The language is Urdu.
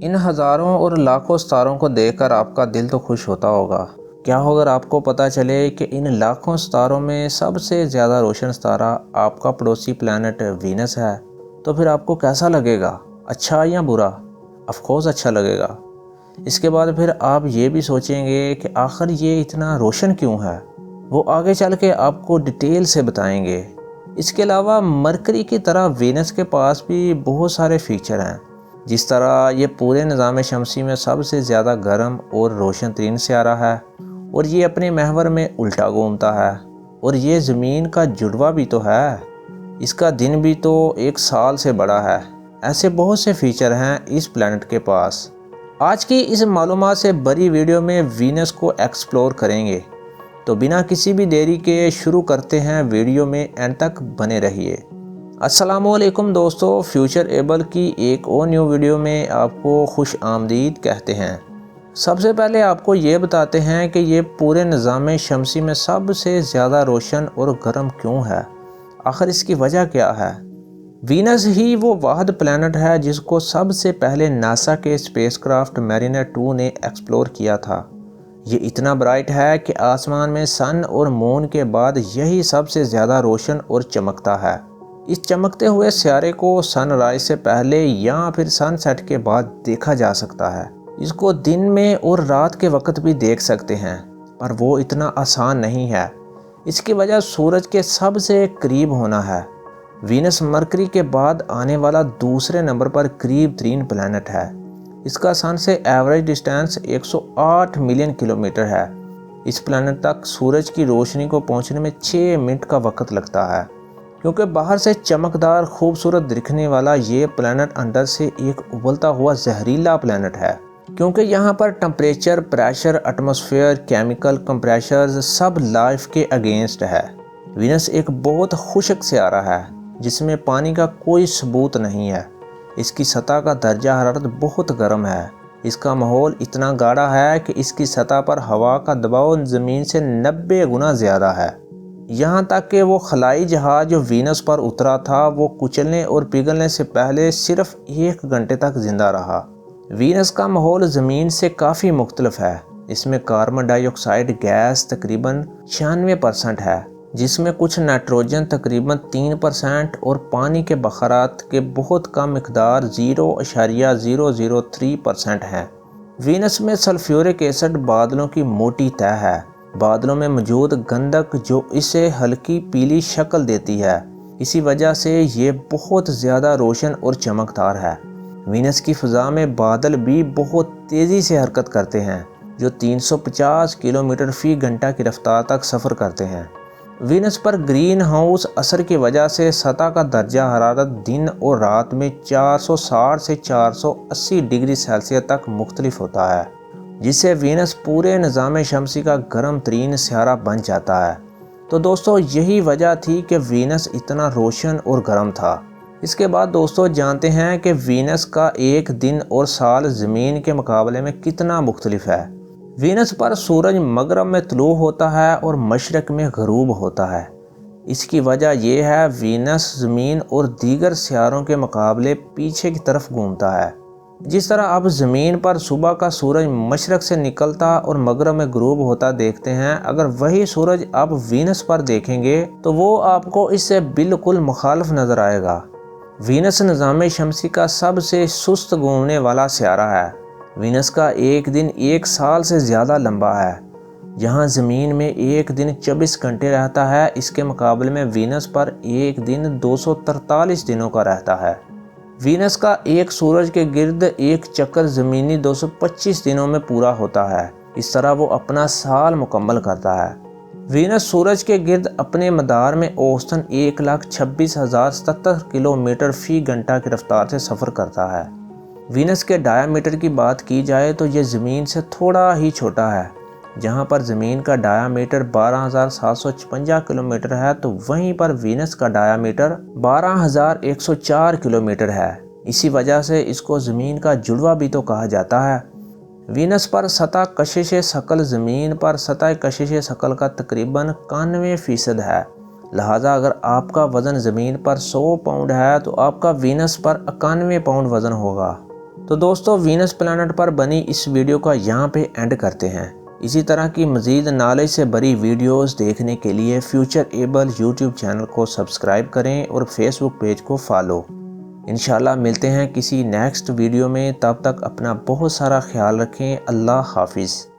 ان ہزاروں اور لاکھوں ستاروں کو دیکھ کر آپ کا دل تو خوش ہوتا ہوگا۔ کیا ہو اگر آپ کو پتہ چلے کہ ان لاکھوں ستاروں میں سب سے زیادہ روشن ستارہ آپ کا پڑوسی پلانٹ وینس ہے؟ تو پھر آپ کو کیسا لگے گا؟ اچھا یا برا؟ آف کورس اچھا لگے گا۔ اس کے بعد پھر آپ یہ بھی سوچیں گے کہ آخر یہ اتنا روشن کیوں ہے؟ وہ آگے چل کے آپ کو ڈیٹیل سے بتائیں گے۔ اس کے علاوہ مرکری کی طرح وینس کے پاس بھی بہت سارے فیچر ہیں۔ جس طرح یہ پورے نظام شمسی میں سب سے زیادہ گرم اور روشن ترین سیارہ ہے، اور یہ اپنے محور میں الٹا گھومتا ہے، اور یہ زمین کا جڑواں بھی تو ہے۔ اس کا دن بھی تو ایک سال سے بڑا ہے۔ ایسے بہت سے فیچر ہیں اس پلانٹ کے پاس۔ آج کی اس معلومات سے بڑی ویڈیو میں وینس کو ایکسپلور کریں گے، تو بنا کسی بھی دیری کے شروع کرتے ہیں۔ ویڈیو میں اینڈ تک بنے رہیے۔ السلام علیکم دوستو، فیوچر ایبل کی ایک اور نیو ویڈیو میں آپ کو خوش آمدید کہتے ہیں۔ سب سے پہلے آپ کو یہ بتاتے ہیں کہ یہ پورے نظام شمسی میں سب سے زیادہ روشن اور گرم کیوں ہے، آخر اس کی وجہ کیا ہے۔ وینس ہی وہ واحد پلانٹ ہے جس کو سب سے پہلے ناسا کے اسپیس کرافٹ میرینر 2 نے ایکسپلور کیا تھا۔ یہ اتنا برائٹ ہے کہ آسمان میں سن اور مون کے بعد یہی سب سے زیادہ روشن اور چمکتا ہے۔ اس چمکتے ہوئے سیارے کو سن رائز سے پہلے یا پھر سن سیٹ کے بعد دیکھا جا سکتا ہے۔ اس کو دن میں اور رات کے وقت بھی دیکھ سکتے ہیں، پر وہ اتنا آسان نہیں ہے۔ اس کی وجہ سورج کے سب سے قریب ہونا ہے۔ وینس مرکری کے بعد آنے والا دوسرے نمبر پر قریب ترین پلانٹ ہے۔ اس کا سن سے ایوریج ڈسٹینس 108 ملین کلومیٹر ہے۔ اس پلانٹ تک سورج کی روشنی کو پہنچنے میں 6 منٹ کا وقت لگتا ہے۔ کیونکہ باہر سے چمکدار خوبصورت دکھنے والا یہ پلانٹ اندر سے ایک ابلتا ہوا زہریلا پلانٹ ہے۔ کیونکہ یہاں پر ٹمپریچر، پریشر، ایٹماسفیئر، کیمیکل کمپریشرز سب لائف کے اگینسٹ ہے۔ وینس ایک بہت خشک سیارہ ہے جس میں پانی کا کوئی ثبوت نہیں ہے۔ اس کی سطح کا درجہ حرارت بہت گرم ہے۔ اس کا ماحول اتنا گاڑھا ہے کہ اس کی سطح پر ہوا کا دباؤ زمین سے 90 گنا زیادہ ہے۔ یہاں تک کہ وہ خلائی جہاز جو وینس پر اترا تھا وہ کچلنے اور پگھلنے سے پہلے صرف 1 گھنٹے تک زندہ رہا۔ وینس کا ماحول زمین سے کافی مختلف ہے۔ اس میں کاربن ڈائی آکسائڈ گیس تقریباً 96% ہے، جس میں کچھ نائٹروجن تقریباً 3% اور پانی کے بخارات کے بہت کم مقدار 0.003% ہے۔ وینس میں سلفیورک ایسڈ بادلوں کی موٹی تہ ہے۔ بادلوں میں موجود گندک جو اسے ہلکی پیلی شکل دیتی ہے، اسی وجہ سے یہ بہت زیادہ روشن اور چمکدار ہے۔ وینس کی فضا میں بادل بھی بہت تیزی سے حرکت کرتے ہیں، جو 350 کلومیٹر فی گھنٹہ کی رفتار تک سفر کرتے ہیں۔ وینس پر گرین ہاؤس اثر کی وجہ سے سطح کا درجہ حرارت دن اور رات میں 460 سے 480 ڈگری سیلسیس تک مختلف ہوتا ہے، جس سے وینس پورے نظام شمسی کا گرم ترین سیارہ بن جاتا ہے۔ تو دوستو یہی وجہ تھی کہ وینس اتنا روشن اور گرم تھا۔ اس کے بعد دوستو جانتے ہیں کہ وینس کا ایک دن اور سال زمین کے مقابلے میں کتنا مختلف ہے۔ وینس پر سورج مغرب میں طلوع ہوتا ہے اور مشرق میں غروب ہوتا ہے۔ اس کی وجہ یہ ہے وینس زمین اور دیگر سیاروں کے مقابلے پیچھے کی طرف گھومتا ہے۔ جس طرح آپ زمین پر صبح کا سورج مشرق سے نکلتا اور مغرب میں غروب ہوتا دیکھتے ہیں، اگر وہی سورج آپ وینس پر دیکھیں گے تو وہ آپ کو اس سے بالکل مخالف نظر آئے گا۔ وینس نظام شمسی کا سب سے سست گھومنے والا سیارہ ہے۔ وینس کا ایک دن 1 سال سے زیادہ لمبا ہے۔ جہاں زمین میں ایک دن 24 گھنٹے رہتا ہے، اس کے مقابلے میں وینس پر ایک دن 243 دنوں کا رہتا ہے۔ وینس کا ایک سورج کے گرد ایک چکر زمینی 225 دنوں میں پورا ہوتا ہے۔ اس طرح وہ اپنا سال مکمل کرتا ہے۔ وینس سورج کے گرد اپنے مدار میں اوسطاً 1,26,077 کلومیٹر فی گھنٹہ کی رفتار سے سفر کرتا ہے۔ وینس کے ڈایامیٹر کی بات کی جائے تو یہ زمین سے تھوڑا ہی چھوٹا ہے۔ جہاں پر زمین کا ڈایامیٹر 12,756 کلومیٹر ہے تو وہیں پر وینس کا ڈایامیٹر 12,104 کلومیٹر ہے۔ اسی وجہ سے اس کو زمین کا جڑواں بھی تو کہا جاتا ہے۔ وینس پر سطح کشش ثقل زمین پر سطح کشش ثقل کا تقریباً 91% ہے۔ لہٰذا اگر آپ کا وزن زمین پر 100 پاؤنڈ ہے تو آپ کا وینس پر 91 پاؤنڈ وزن ہوگا۔ تو دوستو وینس پلانٹ پر بنی اس ویڈیو کا یہاں پہ اینڈ کرتے ہیں۔ اسی طرح کی مزید نالج سے بری ویڈیوز دیکھنے کے لیے فیوچر ایبل یوٹیوب چینل کو سبسکرائب کریں اور فیس بک پیج کو فالو۔ انشاءاللہ ملتے ہیں کسی نیکسٹ ویڈیو میں، تب تک اپنا بہت سارا خیال رکھیں۔ اللہ حافظ۔